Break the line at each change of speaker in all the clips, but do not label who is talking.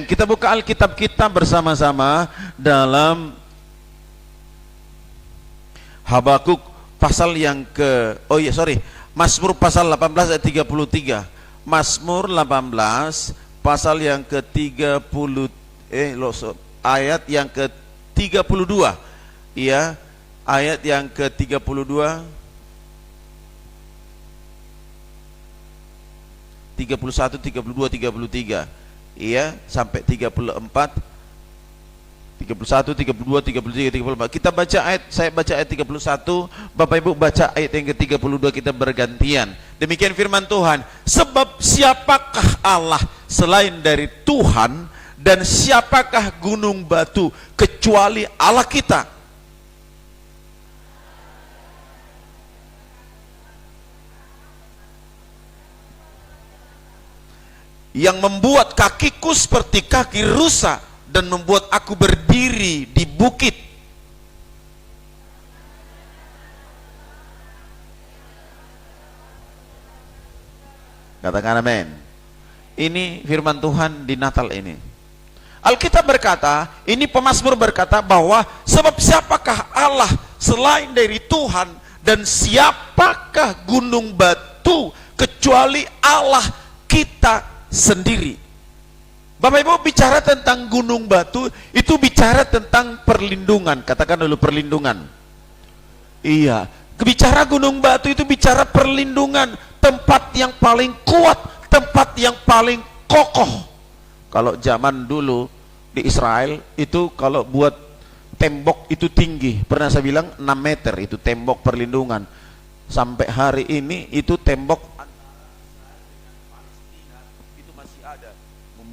Amin. Kita buka Alkitab kita bersama-sama dalam Habakuk pasal yang Mazmur pasal 18 ayat 33. Mazmur 18 pasal yang ke-30 ayat yang ke-32. Ya, ayat yang ke-32, 31, 32, 33. Iya, sampai 34, 31, 32, 33, 34. Kita baca ayat, saya baca ayat 31, Bapak Ibu baca ayat yang ke-32, kita bergantian. Demikian firman Tuhan, sebab siapakah Allah selain dari Tuhan, dan siapakah gunung batu kecuali Allah kita? Yang membuat kakiku seperti kaki rusa dan membuat aku berdiri di bukit. Katakan amin. Ini firman Tuhan di Natal ini. Alkitab berkata, ini pemazmur berkata bahwa sebab siapakah Allah selain dari Tuhan, dan siapakah gunung batu kecuali Allah kita sendiri. Bapak Ibu bicara tentang gunung batu, itu bicara tentang perlindungan. Katakan dulu perlindungan. Iya, bicara gunung batu itu bicara perlindungan, tempat yang paling kuat, tempat yang paling kokoh. Kalau zaman dulu di Israel itu kalau buat tembok itu tinggi, pernah saya bilang 6 meter itu tembok perlindungan. Sampai hari ini itu tembok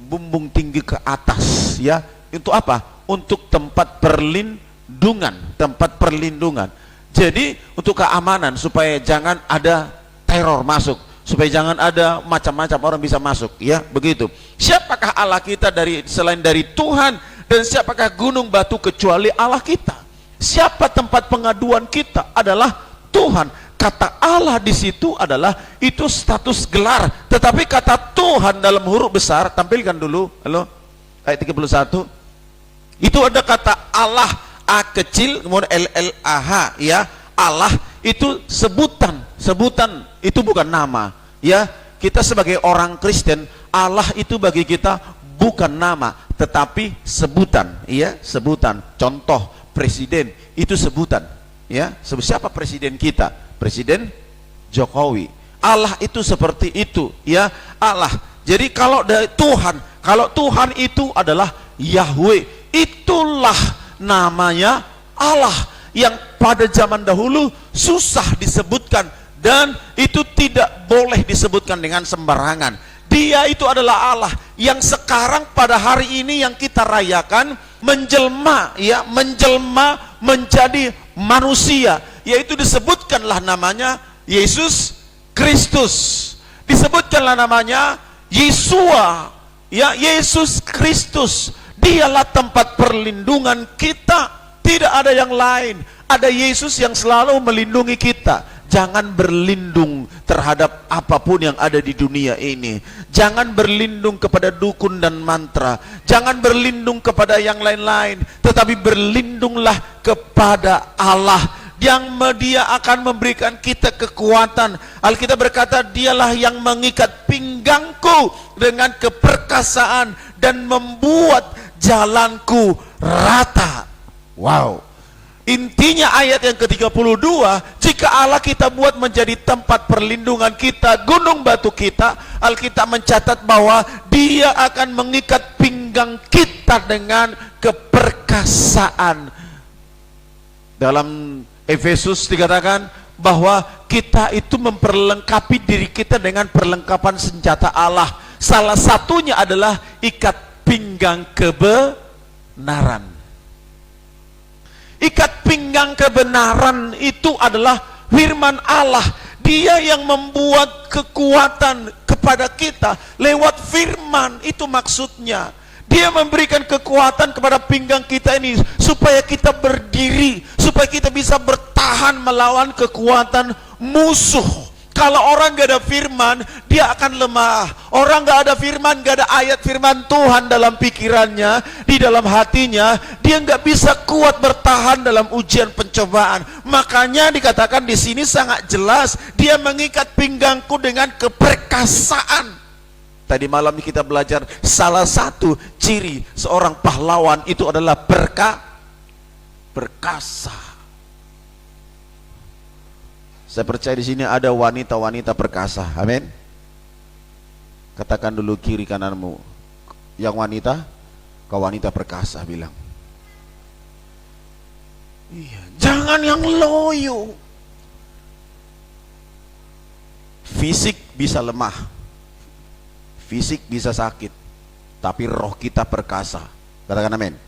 membumbung tinggi ke atas, ya. Untuk apa? Untuk tempat perlindungan, tempat perlindungan. Jadi untuk keamanan, supaya jangan ada teror masuk, supaya jangan ada macam-macam orang bisa masuk, ya, begitu. Siapakah Allah kita selain dari Tuhan, dan siapakah gunung batu kecuali Allah kita? Siapa tempat pengaduan kita? Adalah Tuhan. Kata Allah di situ adalah itu status gelar, tetapi kata Tuhan dalam huruf besar, tampilkan dulu, halo, ayat 31. Itu ada kata Allah, A kecil, kemudian LLAH, ya. Allah itu sebutan itu bukan nama, ya. Kita sebagai orang Kristen, Allah itu bagi kita bukan nama, tetapi sebutan, ya, sebutan. Contoh presiden itu sebutan, ya. Siapa presiden kita? Presiden Jokowi. Allah itu seperti itu, ya, Allah. Jadi kalau dari Tuhan, kalau Tuhan itu adalah Yahweh, itulah namanya Allah, yang pada zaman dahulu susah disebutkan, dan itu tidak boleh disebutkan dengan sembarangan. Dia itu adalah Allah yang sekarang pada hari ini yang kita rayakan menjelma, ya, menjelma menjadi manusia, yaitu disebutkanlah namanya Yesus Kristus, disebutkanlah namanya Yesua, ya, Yesus Kristus. Dialah tempat perlindungan kita, tidak ada yang lain. Ada Yesus yang selalu melindungi kita. Jangan berlindung terhadap apapun yang ada di dunia ini. Jangan berlindung kepada dukun dan mantra. Jangan berlindung kepada yang lain-lain, tetapi berlindunglah kepada Allah, yang Dia akan memberikan kita kekuatan. Alkitab berkata, dialah yang mengikat pinggangku dengan keperkasaan dan membuat jalanku rata. Wow. Intinya ayat yang ke-32, jika Allah kita buat menjadi tempat perlindungan kita, gunung batu kita, Alkitab mencatat bahwa Dia akan mengikat pinggang kita dengan keperkasaan. Dalam Efesus dikatakan bahwa kita itu memperlengkapi diri kita dengan perlengkapan senjata Allah. Salah satunya adalah ikat pinggang kebenaran. Ikat pinggang kebenaran itu adalah firman Allah. Dia yang membuat kekuatan kepada kita lewat firman, itu maksudnya. Dia memberikan kekuatan kepada pinggang kita ini supaya kita berdiri, supaya kita bisa bertahan melawan kekuatan musuh. Kalau orang gak ada firman, dia akan lemah. Orang gak ada firman, gak ada ayat firman Tuhan dalam pikirannya, di dalam hatinya, dia gak bisa kuat bertahan dalam ujian pencobaan. Makanya dikatakan di sini sangat jelas, dia mengikat pinggangku dengan keperkasaan. Tadi malam kita belajar salah satu ciri seorang pahlawan itu adalah perkasa. Saya percaya di sini ada wanita-wanita perkasa. Amin. Katakan dulu kiri kananmu, yang wanita, kau wanita perkasa, bilang. Iya, jangan yang loyo. Fisik bisa lemah, fisik bisa sakit, tapi roh kita perkasa. Katakan amin.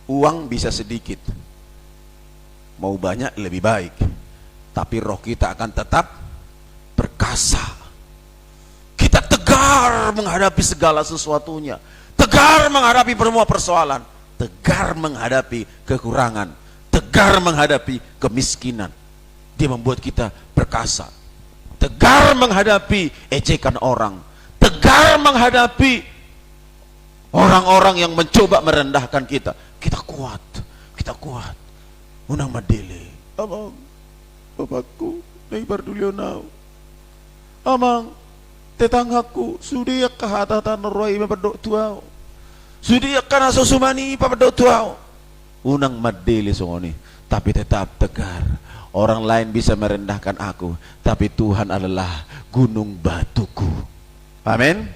Uang bisa sedikit, mau banyak lebih baik, tapi roh kita akan tetap perkasa. Kita tegar menghadapi segala sesuatunya, tegar menghadapi semua persoalan, tegar menghadapi kekurangan, tegar menghadapi kemiskinan. Dia membuat kita perkasa, tegar menghadapi ejekan orang, tegar menghadapi orang-orang yang mencoba merendahkan kita. Kita kuat, kita kuat. Unang madili, amang, bapakku, naibar dulionau, amang, tetanggaku, sudiyak kahatatan roy mabadok tuaw, sudiyak kana susumani papadok tuaw. Unang madili songoni, tapi tetap tegar. Orang lain bisa merendahkan aku, tapi Tuhan adalah gunung batuku. Amin.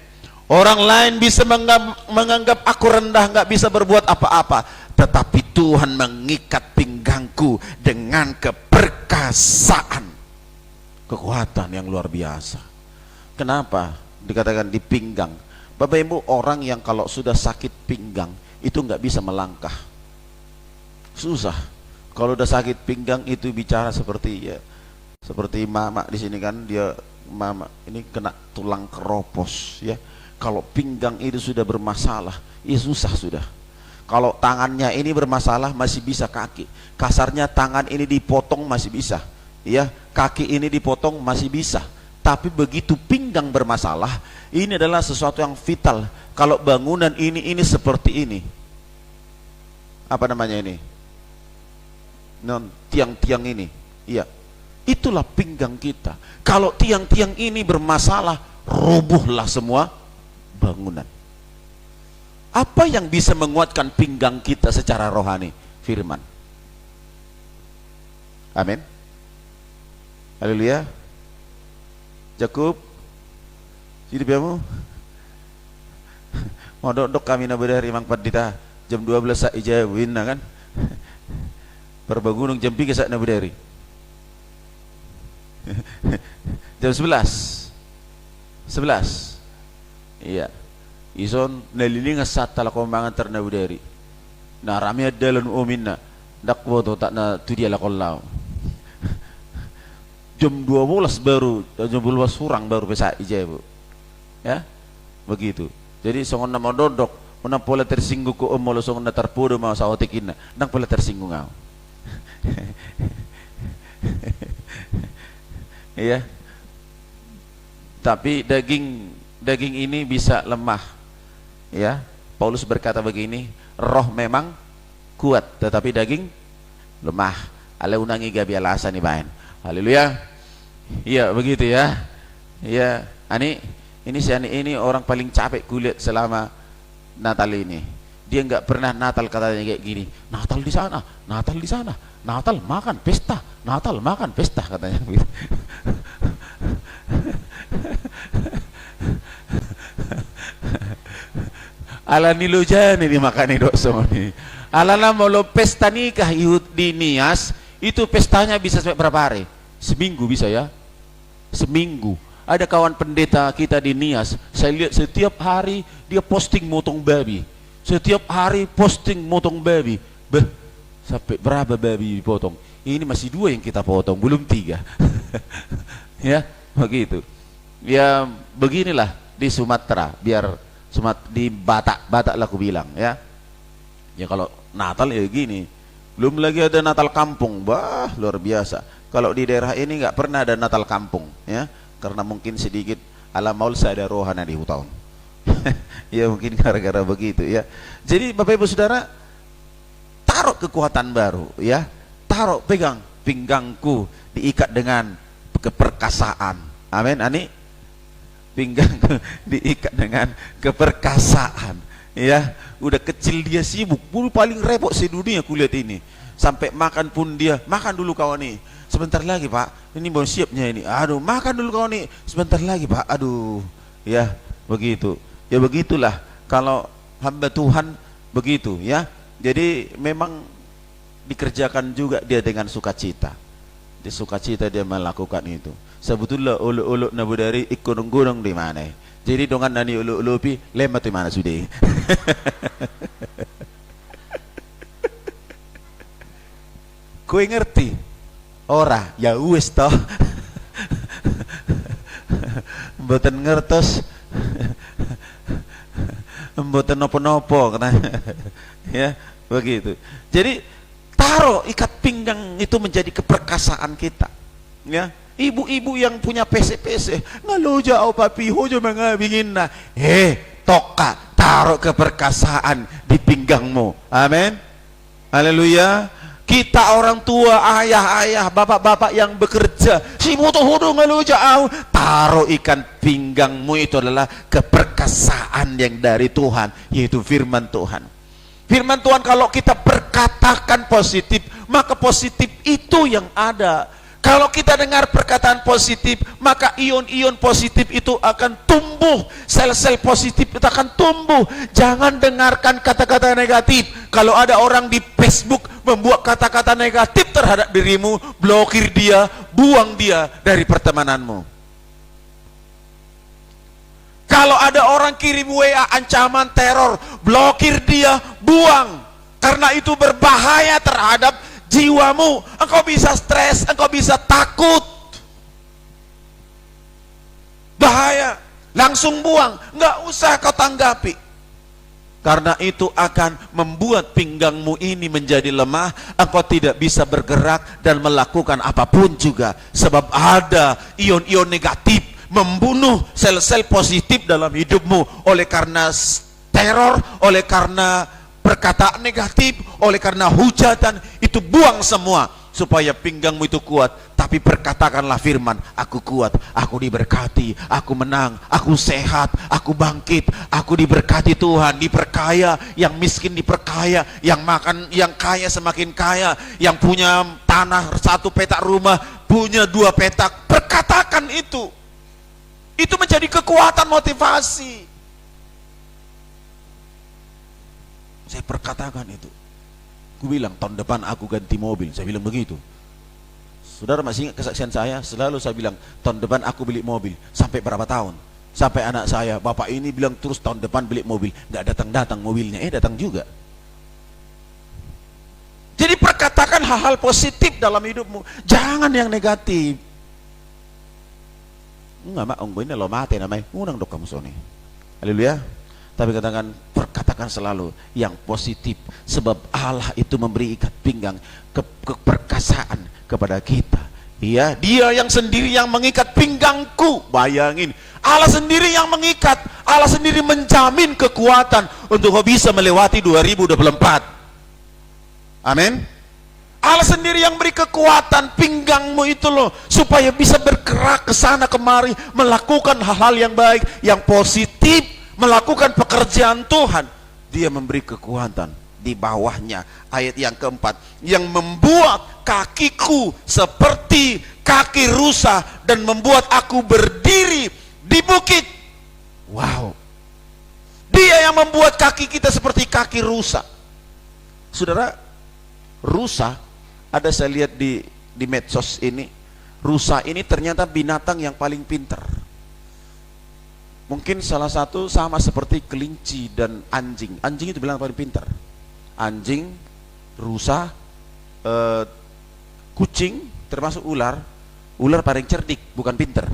Orang lain bisa menganggap aku rendah, nggak bisa berbuat apa-apa, tetapi Tuhan mengikat pinggangku dengan keperkasaan, kekuatan yang luar biasa. Kenapa dikatakan di pinggang? Bapak Ibu, orang yang kalau sudah sakit pinggang itu nggak bisa melangkah, susah. Kalau udah sakit pinggang itu bicara seperti seperti mama di sini kan, dia mama ini kena tulang keropos ya. Kalau pinggang itu sudah bermasalah, ya susah sudah. Kalau tangannya ini bermasalah masih bisa kaki. Kasarnya tangan ini dipotong masih bisa, ya. Kaki ini dipotong masih bisa. Tapi begitu pinggang bermasalah, ini adalah sesuatu yang vital. Kalau bangunan ini seperti ini, apa namanya ini? Non tiang-tiang ini, iya. Itulah pinggang kita. Kalau tiang-tiang ini bermasalah, robohlah semua bangunan. Apa yang bisa menguatkan pinggang kita secara rohani? Firman. Amin. Haleluya. Jakub, hidup yamu. Mau dok kami nabedari mang padita jam 12 sak ijawin kan. Perbagunung jam 3 sak nabedari. Jam 11. Iya, ison nalilingas saat talakombangan ternabudari. Na rami adalan uminna dakwo to tak na tu dia lakollau. Jam 12 baru, jam 12 surang baru pesa ijabu. Ya, begitu. Jadi songon nama dodok, menang pola tersinggung ko omolo songon na tarpudo mau saotikin na, nang pola tersinggung ngau. Iya. Tapi daging ini bisa lemah, ya. Paulus berkata begini, roh memang kuat tetapi daging lemah. Ale unangi gabi alasan nih bain. Haleluya. Iya begitu ya. Iya, ini orang paling capek kulihat selama Natal ini. Dia nggak pernah Natal katanya kayak gini. Natal di sana, Natal di sana, Natal makan pesta, Natal makan pesta katanya. Ala nilujani dimakani dosa ini. Ala mau pesta nikah di Nias itu pestanya bisa sampai berapa hari? Seminggu bisa ya? Seminggu. Ada kawan pendeta kita di Nias, saya lihat setiap hari dia posting motong babi. Setiap hari posting motong babi. Sampai berapa babi dipotong? Ini masih 2 yang kita potong, belum 3. Ya, begitu. Ya beginilah di Sumatera, biar di Batak lah aku bilang ya. Ya kalau Natal ya gini, belum lagi ada Natal kampung, bah luar biasa. kalau di daerah ini nggak pernah ada Natal kampung, ya, karena mungkin sedikit alam maul saya ada rohana di tahun. Ya mungkin gara-gara begitu, ya. Jadi Bapak Ibu Saudara, taruh kekuatan baru, ya, taruh, pegang pinggangku diikat dengan keperkasaan. Amin. Ani, pinggangku diikat dengan keperkasaan, ya. Udah kecil dia sibuk, paling repot sedunia kulihat ini. Sampai makan pun dia, makan dulu kawan nih, sebentar lagi Pak, ini mau siapnya ini, aduh, makan dulu kawan nih, sebentar lagi Pak, aduh, ya begitu. Ya begitulah kalau hamba Tuhan begitu, ya. Jadi memang dikerjakan juga dia dengan sukacita. Di sukacita dia melakukan itu. Sebetulnya uluk-uluk nabudari ikun-gunung di mana? Jadi dengan nani uluk-ulupi lemat di mana sudah? Kue ngerti? Ora, ya wis toh. Mboten ngertos. Mboten nopo-nopo, ya begitu. Jadi taruh ikat pinggang itu menjadi keperkasaan kita, ya. Ibu-ibu yang punya PC-PC ngalo jauh papi hojo mangabingin na, toka taruh keperkasaan di pinggangmu. Amin, haleluya. Kita orang tua, ayah-ayah, bapak-bapak yang bekerja, si moto hodo ngalo jauh, taruh ikan pinggangmu itu adalah keperkasaan yang dari Tuhan, yaitu firman Tuhan. Firman Tuhan kalau kita perkatakan positif, maka positif itu yang ada. Kalau kita dengar perkataan positif, maka ion-ion positif itu akan tumbuh, sel-sel positif itu akan tumbuh. Jangan dengarkan kata-kata negatif. Kalau ada orang di Facebook membuat kata-kata negatif terhadap dirimu, blokir dia, buang dia dari pertemananmu. Kalau ada orang kirim WA ancaman teror, blokir dia, buang. Karena itu berbahaya terhadap jiwamu. Engkau bisa stres, engkau bisa takut. Bahaya. Langsung buang, nggak usah kau tanggapi. Karena itu akan membuat pinggangmu ini menjadi lemah. Engkau tidak bisa bergerak dan melakukan apapun juga. Sebab ada ion-ion negatif membunuh sel-sel positif dalam hidupmu. Oleh karena teror, oleh karena perkataan negatif, oleh karena hujatan, itu buang semua supaya pinggangmu itu kuat. Tapi perkatakanlah firman, aku kuat, aku diberkati, aku menang, aku sehat, aku bangkit, aku diberkati Tuhan, diperkaya, yang miskin diperkaya, yang makan, yang kaya semakin kaya, yang punya tanah 1 petak rumah punya 2 petak. Perkatakan itu menjadi kekuatan motivasi. Saya perkatakan itu. Aku bilang tahun depan aku ganti mobil. Saya bilang begitu. Saudara masih ingat kesaksian saya? Selalu saya bilang tahun depan aku beli mobil. Sampai berapa tahun? Sampai anak saya, bapak ini bilang terus tahun depan beli mobil. Nggak datang-datang mobilnya. Datang juga. Jadi perkatakan hal-hal positif dalam hidupmu. Jangan yang negatif. Enggak mak, ini lo mati namanya. Unang dok kamu soni. Haleluya. Tapi perkatakan selalu yang positif, sebab Allah itu memberi ikat pinggang keperkasaan kepada kita. Ya, dia yang sendiri yang mengikat pinggangku. Bayangin, Allah sendiri yang mengikat, Allah sendiri menjamin kekuatan untuk kau bisa melewati 2024. Amin. Allah sendiri yang beri kekuatan pinggangmu itu loh, supaya bisa bergerak ke sana kemari, melakukan hal-hal yang baik, yang positif, melakukan pekerjaan Tuhan. Dia memberi kekuatan. Di bawahnya ayat yang keempat, yang membuat kakiku seperti kaki rusa dan membuat aku berdiri di bukit. Wow, dia yang membuat kaki kita seperti kaki rusa. Saudara, rusa, ada saya lihat di medsos ini, rusa ini ternyata binatang yang paling pintar. Mungkin salah satu sama seperti kelinci dan anjing. Anjing itu bilang paling pintar. Anjing, rusa, kucing, termasuk ular. Ular paling cerdik, bukan pintar.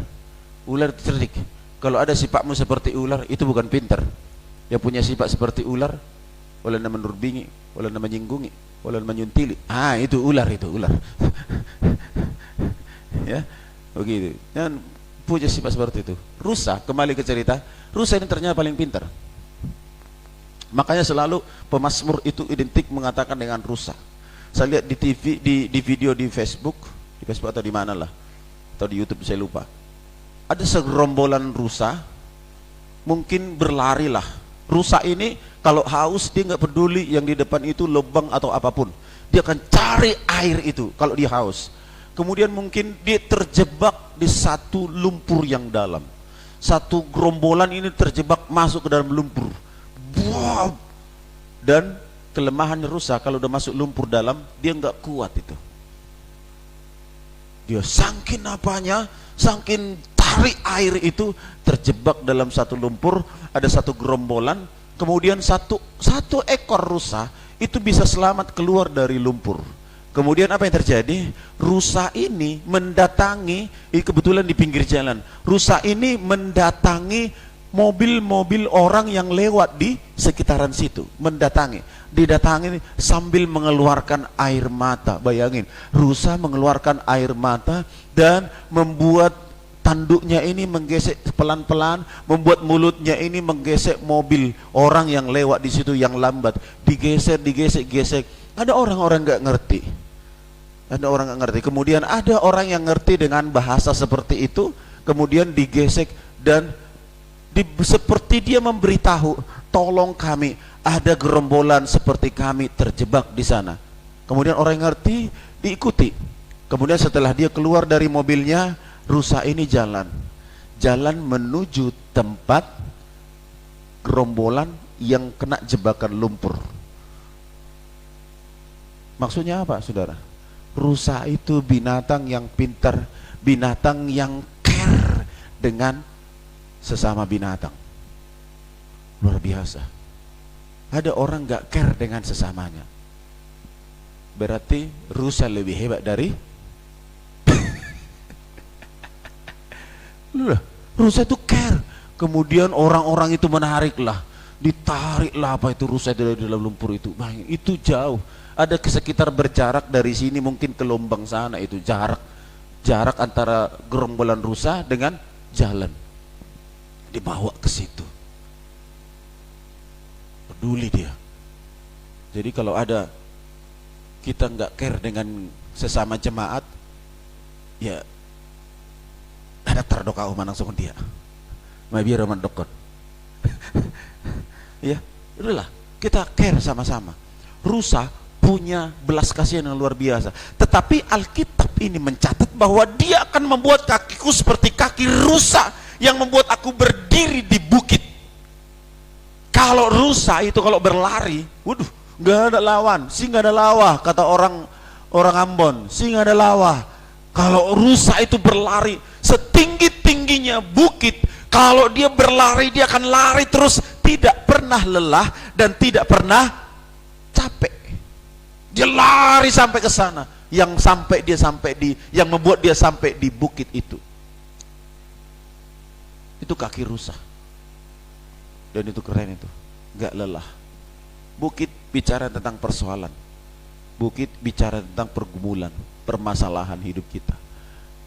Ular cerdik. Kalau ada sifatmu seperti ular, itu bukan pintar. Yang punya sifat seperti ular, oleh nama menurbingi, oleh nama menyinggungi, oleh nama menyuntili. Itu ular, itu ular. Ya, begitu. Dan puja sifat seperti itu. Rusa, kembali ke cerita, rusa ini ternyata paling pintar. Makanya selalu pemazmur itu identik mengatakan dengan rusa. Saya lihat di TV, di video di Facebook atau di mana lah, atau di YouTube saya lupa. Ada segerombolan rusa, mungkin berlari lah. Rusa ini kalau haus dia nggak peduli yang di depan itu lubang atau apapun, dia akan cari air itu kalau dia haus. Kemudian mungkin dia terjebak di satu lumpur yang dalam. Satu gerombolan ini terjebak masuk ke dalam lumpur. Wow. Dan kelemahan rusa kalau udah masuk lumpur dalam, dia nggak kuat itu. Dia saking apanya, saking tarik air itu, terjebak dalam satu lumpur. Ada satu gerombolan, kemudian satu ekor rusa itu bisa selamat keluar dari lumpur. Kemudian apa yang terjadi? Rusa ini mendatangi, kebetulan di pinggir jalan, rusa ini mendatangi mobil-mobil orang yang lewat di sekitaran situ, didatangi sambil mengeluarkan air mata. Bayangin, rusa mengeluarkan air mata dan membuat tanduknya ini menggesek pelan-pelan, membuat mulutnya ini menggesek mobil orang yang lewat di situ yang lambat, digesek. Ada orang-orang nggak ngerti. Kemudian ada orang yang ngerti dengan bahasa seperti itu, kemudian digesek dan seperti dia memberitahu, tolong kami, ada gerombolan seperti kami terjebak di sana. Kemudian orang yang ngerti diikuti. Kemudian setelah dia keluar dari mobilnya, rusa ini jalan menuju tempat gerombolan yang kena jebakan lumpur. Maksudnya apa, saudara? Rusa itu binatang yang pintar, binatang yang care dengan sesama binatang. Luar biasa. Ada orang gak care dengan sesamanya, berarti rusa lebih hebat dari rusa itu care. Kemudian orang-orang itu menariklah, ditariklah apa itu rusa itu dari dalam lumpur itu. Bayangin, itu jauh, ada sekitar berjarak dari sini mungkin ke Lombang sana, itu jarak antara gerombolan rusa dengan jalan, dibawa ke situ. Peduli dia. Jadi kalau ada kita nggak care dengan sesama jemaat, ya ada terdoka umat langsung dia mabiar man dokon. Ya udahlah, kita care sama-sama. Rusa punya belas kasihan yang luar biasa, tetapi Alkitab ini mencatat bahwa dia akan membuat kakiku seperti kaki rusa yang membuat aku berdiri di bukit. Kalau rusa itu kalau berlari, waduh, nggak ada lawan, sih nggak ada lawah, kata orang Ambon, sih nggak ada lawah. Kalau rusa itu berlari setinggi-tingginya bukit, kalau dia berlari dia akan lari terus, tidak pernah lelah dan tidak pernah capek. Dia lari sampai ke sana, yang membuat dia sampai di bukit itu. Itu kaki rusa. Dan itu keren itu, nggak lelah. Bukit bicara tentang persoalan, bukit bicara tentang pergumulan, permasalahan hidup kita.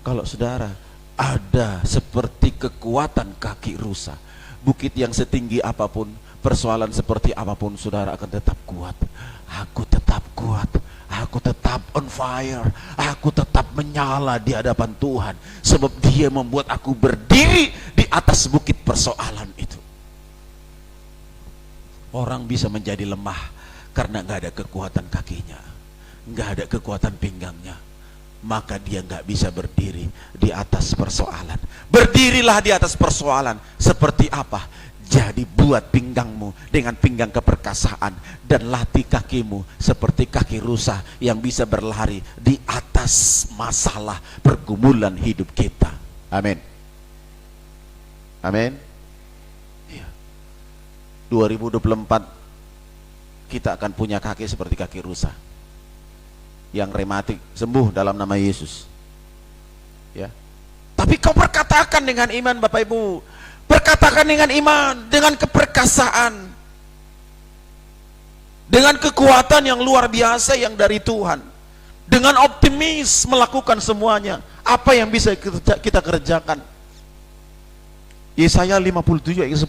Kalau saudara ada seperti kekuatan kaki rusa, bukit yang setinggi apapun, persoalan seperti apapun, saudara akan tetap kuat. Aku tetap kuat, aku tetap on fire, aku tetap menyala di hadapan Tuhan, sebab Dia membuat aku berdiri di atas bukit persoalan itu. Orang bisa menjadi lemah karena nggak ada kekuatan kakinya, nggak ada kekuatan pinggangnya, maka dia nggak bisa berdiri di atas persoalan. Berdirilah di atas persoalan. Seperti apa? Jadi buat pinggangmu dengan pinggang keperkasaan, dan latih kakimu seperti kaki rusa yang bisa berlari di atas masalah pergumulan hidup kita. Amin. Amin. 2024 kita akan punya kaki seperti kaki rusa yang rematik sembuh dalam nama Yesus. Ya. Tapi kau perkatakan dengan iman, Bapak Ibu. Perkatakan dengan iman, dengan keperkasaan, dengan kekuatan yang luar biasa yang dari Tuhan. Dengan optimis melakukan semuanya. apa yang bisa kita kerjakan? Yesaya 57 ayat 10,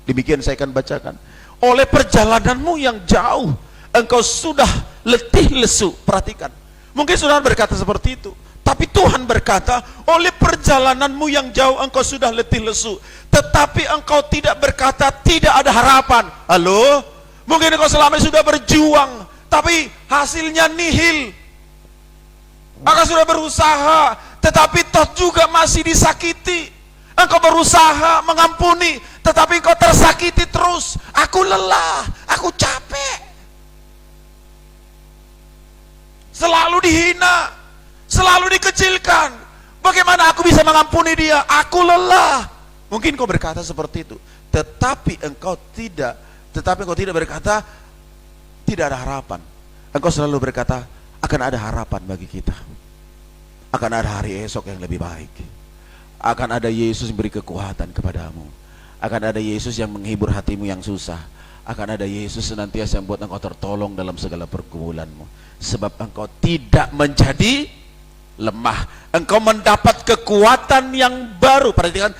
demikian saya akan bacakan. Oleh perjalananmu yang jauh engkau sudah letih lesu. Perhatikan, mungkin saudara berkata seperti itu, tapi Tuhan berkata, oleh perjalananmu yang jauh engkau sudah letih lesu, tetapi engkau tidak berkata tidak ada harapan. Halo, mungkin engkau selama ini sudah berjuang, tapi hasilnya nihil. Engkau sudah berusaha, tetapi toh juga masih disakiti. Engkau berusaha mengampuni, tetapi engkau tersakiti terus. Aku lelah, aku capek, selalu dihina, selalu dikecilkan. Bagaimana aku bisa mengampuni dia? Aku lelah. Mungkin kau berkata seperti itu, tetapi engkau tidak berkata tidak ada harapan. Engkau selalu berkata akan ada harapan bagi kita, akan ada hari esok yang lebih baik, akan ada Yesus yang beri kekuatan kepadamu, akan ada Yesus yang menghibur hatimu yang susah, akan ada Yesus senantiasa yang buat engkau tertolong dalam segala pergumulanmu. Sebab engkau tidak menjadi lemah, engkau mendapat kekuatan yang baru. Perhatikan,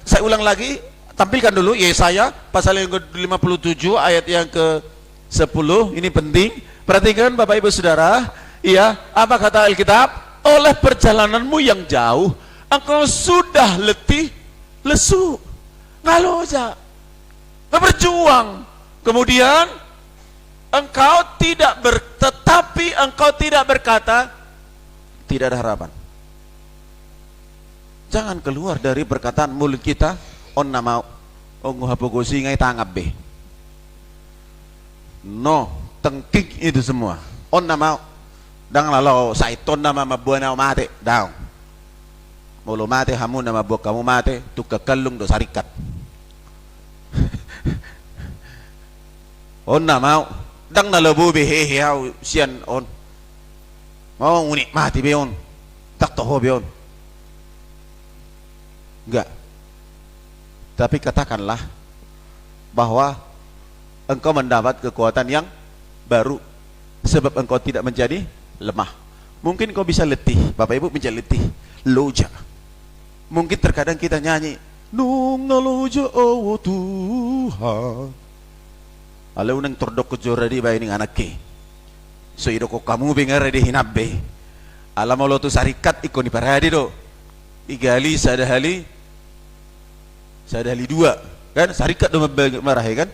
saya ulang lagi, tampilkan dulu Yesaya pasal yang ke-57 ayat yang ke-10. Ini penting, perhatikan Bapak Ibu Saudara. Iya, apa kata Alkitab? Oleh perjalananmu yang jauh engkau sudah letih lesu. Ngalu aja, berjuang, kemudian engkau tetapi engkau tidak berkata tidak ada harapan. Jangan keluar dari perkataan mulut kita, on nama ongu hapogosi ngai tangap be. No, tengkik itu semua. On nama dang lalau saiton nama mabuana mate daw. Mulu mate hamu nama buat kamu mate tu kekalung do sarikat. On nama dang nalabu be heheau sian on. Mau unik mati be on. Tak tahu be on. Enggak. Tapi katakanlah bahwa engkau mendapat kekuatan yang baru, sebab engkau tidak menjadi lemah. Mungkin kau bisa letih, Bapak Ibu menjadi letih, loja. Mungkin terkadang kita nyanyi nung naloja oh Tuhan. Alau nang tordok kejora di bayi ning anak ke. So idoko kamu bengar di hinabbe. Alam lo tu sarikat ikoni paradi do. Igali sadahali dua kan, sarikat do marah kan,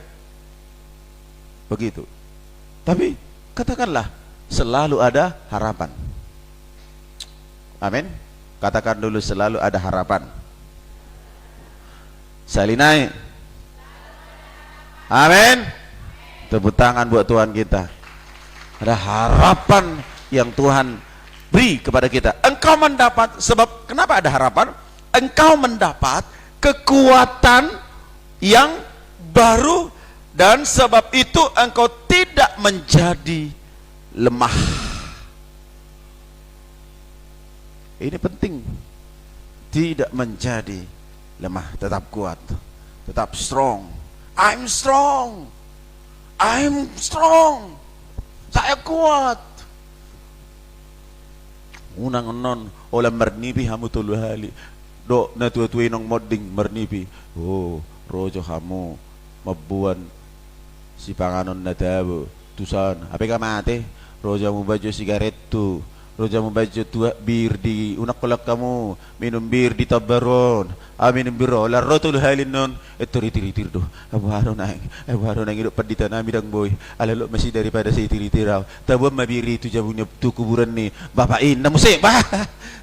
begitu. Tapi katakanlah selalu ada harapan. Amin. Katakan dulu selalu ada harapan. Salinai. Amin. Tepuk tangan buat Tuhan kita. Ada harapan yang Tuhan beri kepada kita. Engkau mendapat, sebab kenapa ada harapan? Engkau mendapat kekuatan yang baru, dan sebab itu engkau tidak menjadi lemah. Ini penting, tidak menjadi lemah, tetap kuat, tetap strong. I'm strong, I'm strong, saya kuat. Unang non olam mernibi hamu tulu hali do na tuwi nong modding mernibi. Oh rojo hamu mabuan si panganon na tabo tusan ape ka mate rojo mo baju sigaret tu, rojo mo baju tua bir di unak kolak kamu minum bir di tabaron minum bir la rotul halin non tiritir do abaro nang hidup padita na midang boy alalo masih daripada si tiritirau tabo mabiri tu jabunya tu kuburan ni bapain na musik bah.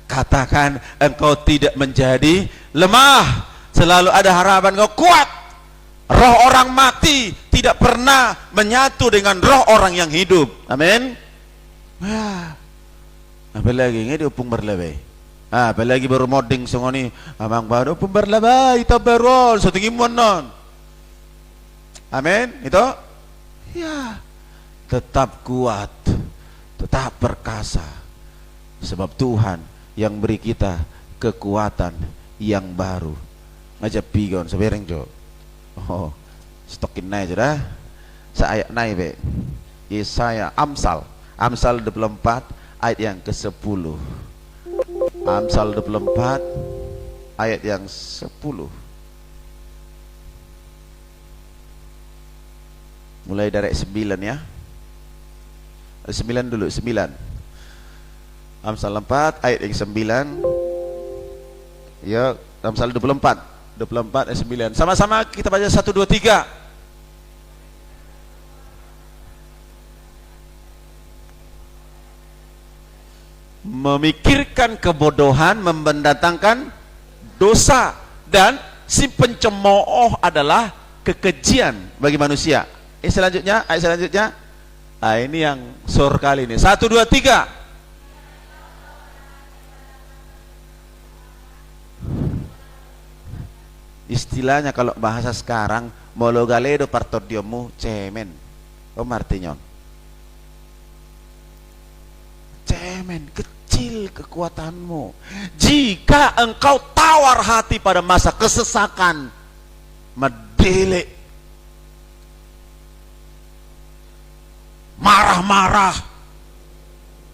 Katakan engkau tidak menjadi lemah, selalu ada harapan, engkau kuat. Roh orang mati tidak pernah menyatu dengan roh orang yang hidup. Amin. Apalagi ini upung berlebay. Apalagi baru moding songoni amang baru upung berlebay tabarol setinggi non. Amin. Itu ya, tetap kuat, tetap perkasa, sebab Tuhan yang beri kita kekuatan yang baru. Ngajak pigon sebereng jo. Oh, stokin naik dah. Saya naik be. Yesaya Amsal 24 ayat yang ke-10. Amsal 24 ayat yang 10. Mulai dari 9 ya. 9 dulu, 9. Amsal 4 ayat yang 9. Ya, Amsal 24 ayat 9. Sama-sama kita baca 1 2 3. Memikirkan kebodohan mendatangkan dosa, dan si pencemooh adalah kekejian bagi manusia. Selanjutnya, ayat selanjutnya. Nah, ini yang sur kali ini. 1 2 3. Istilahnya kalau bahasa sekarang, mologaledo partodiomu cemen. Artinya cemen, kecil kekuatanmu. Jika engkau tawar hati pada masa kesesakan, medele, marah-marah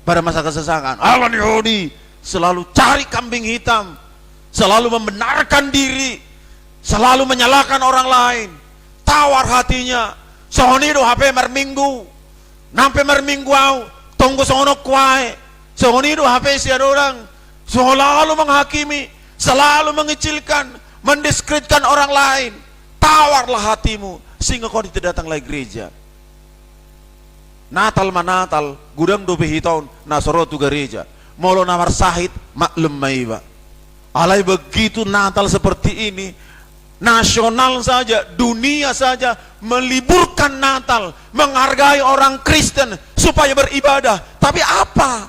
pada masa kesesakan, Alan Yahudi selalu cari kambing hitam, selalu membenarkan diri, selalu menyalahkan orang lain, tawar hatinya, sohonido HP merminggu, nampe merminggu au, tunggu sono kuai, sohonido HP si ada orang, selalu menghakimi, selalu mengecilkan, mendiskreditkan orang lain. Tawarlah hatimu sehingga kau tidak datang lagi gereja. Natal manatal, gudang 20 tahun, nasoro tu gereja. Molo namar sahid, maklum maiba. Alai begitu Natal seperti ini, nasional saja, dunia saja meliburkan Natal, menghargai orang Kristen supaya beribadah. Tapi apa?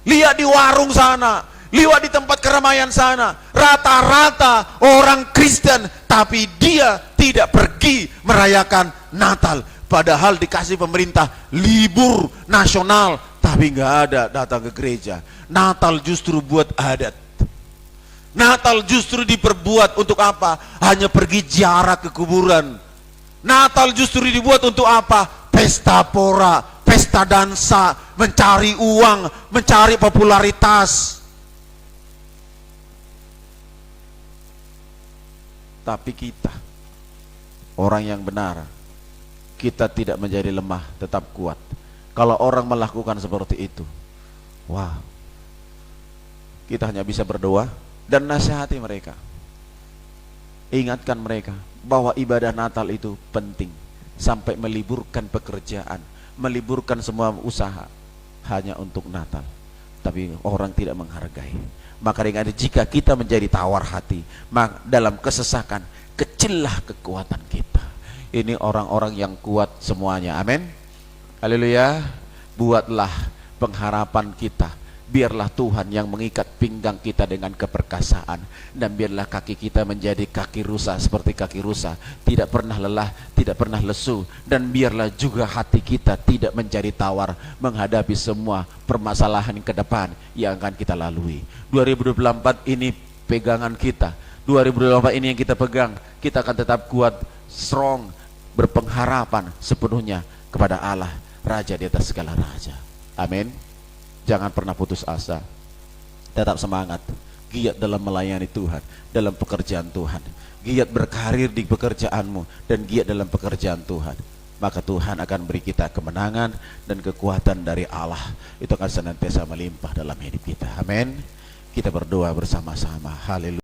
Lihat di warung sana, lihat di tempat keramaian sana, rata-rata orang Kristen, tapi dia tidak pergi merayakan Natal. Padahal dikasih pemerintah libur nasional, tapi nggak ada datang ke gereja. Natal justru buat adat. Natal justru diperbuat untuk apa? Hanya pergi ziarah ke kuburan. Natal justru dibuat untuk apa? Pesta pora, pesta dansa, mencari uang, mencari popularitas. Tapi kita, orang yang benar, kita tidak menjadi lemah, tetap kuat. Kalau orang melakukan seperti itu, wah, kita hanya bisa berdoa dan nasihati mereka, ingatkan mereka bahwa ibadah Natal itu penting, sampai meliburkan pekerjaan, meliburkan semua usaha hanya untuk Natal. Tapi orang tidak menghargai. Maka dengan jika kita menjadi tawar hati, maka dalam kesesakan, kecillah kekuatan kita. Ini orang-orang yang kuat semuanya, amin, haleluya. Buatlah pengharapan kita, biarlah Tuhan yang mengikat pinggang kita dengan keperkasaan, dan biarlah kaki kita menjadi kaki rusa seperti kaki rusa, tidak pernah lelah, tidak pernah lesu. Dan biarlah juga hati kita tidak menjadi tawar menghadapi semua permasalahan ke depan yang akan kita lalui. 2024 ini pegangan kita, 2024 ini yang kita pegang. Kita akan tetap kuat, strong, berpengharapan sepenuhnya kepada Allah, Raja di atas segala raja, amin. Jangan pernah putus asa, tetap semangat, giat dalam melayani Tuhan, dalam pekerjaan Tuhan, giat berkarir di pekerjaanmu, dan giat dalam pekerjaan Tuhan. Maka Tuhan akan beri kita kemenangan dan kekuatan dari Allah. Itu akan senantiasa melimpah dalam hidup kita, amin. Kita berdoa bersama-sama, haleluya.